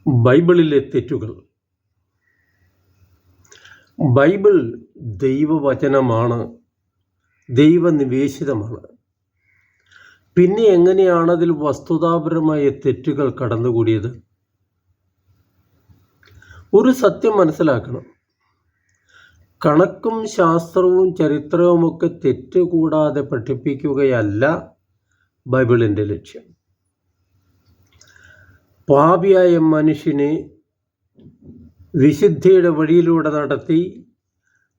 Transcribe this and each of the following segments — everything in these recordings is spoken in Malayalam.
ബൈബിളിലെ തെറ്റുകൾ. ബൈബിൾ ദൈവവചനമാണ്, ദൈവനിവേശിതമാണ്. പിന്നെ എങ്ങനെയാണ് അതിൽ വസ്തുതാപരമായ തെറ്റുകൾ കടന്നുകൂടിയത്? ഒരു സത്യം മനസ്സിലാക്കണം. കണക്കും ശാസ്ത്രവും ചരിത്രവുമൊക്കെ തെറ്റുകൂടാതെ പഠിപ്പിക്കുകയല്ല ബൈബിളിൻ്റെ ലക്ഷ്യം. പാപിയായ മനുഷ്യനെ വിശുദ്ധിയുടെ വഴിയിലൂടെ നടത്തി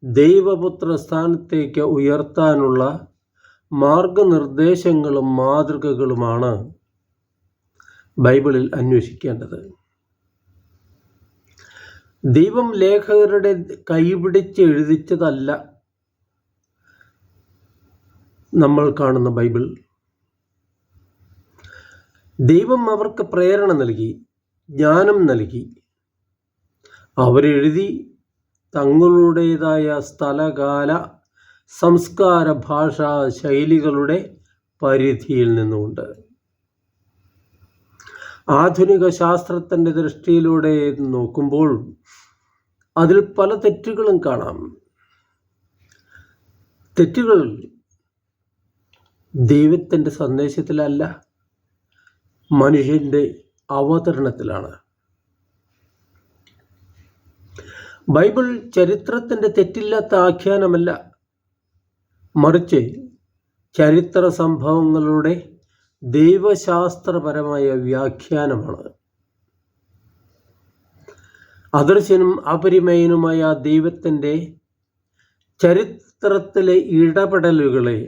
ദൈവപുത്ര സ്ഥാനത്തേക്ക് ഉയർത്താനുള്ള മാർഗനിർദ്ദേശങ്ങളും മാതൃകകളുമാണ് ബൈബിളിൽ അന്വേഷിക്കേണ്ടത്. ദൈവം ലേഖകരുടെ കൈപിടിച്ച് എഴുതിച്ചതല്ല നമ്മൾ കാണുന്ന ബൈബിൾ. ദൈവം അവർക്ക് പ്രേരണ നൽകി, ജ്ഞാനം നൽകി. അവരെഴുതി തങ്ങളുടേതായ സ്ഥലകാല സംസ്കാര ഭാഷാ ശൈലികളുടെ പരിധിയിൽ നിന്നുകൊണ്ട്. ആധുനിക ശാസ്ത്രത്തിൻ്റെ ദൃഷ്ടിയിലൂടെ നോക്കുമ്പോൾ അതിൽ പല തെറ്റുകളും കാണാം. തെറ്റുകൾ ദൈവത്തിൻ്റെ സന്ദേശത്തിലല്ല, മനുഷ്യൻ്റെ അവതരണത്തിലാണ്. ബൈബിൾ ചരിത്രത്തിൻ്റെ തെറ്റില്ലാത്ത ആഖ്യാനമല്ല, മറിച്ച് ചരിത്ര സംഭവങ്ങളുടെ ദൈവശാസ്ത്രപരമായ വ്യാഖ്യാനമാണ്. അദൃശ്യനും അപരിമേയനുമായ ദൈവത്തിൻ്റെ ചരിത്രത്തിലെ ഇടപെടലുകളെ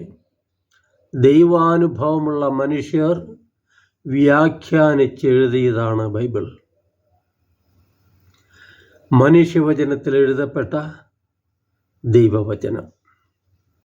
ദൈവാനുഭവമുള്ള മനുഷ്യർ വ്യാഖ്യാനിച്ചെഴുതിയതാണ് ബൈബിൾ. മനുഷ്യവചനത്തിൽ എഴുതപ്പെട്ട ദൈവവചനം.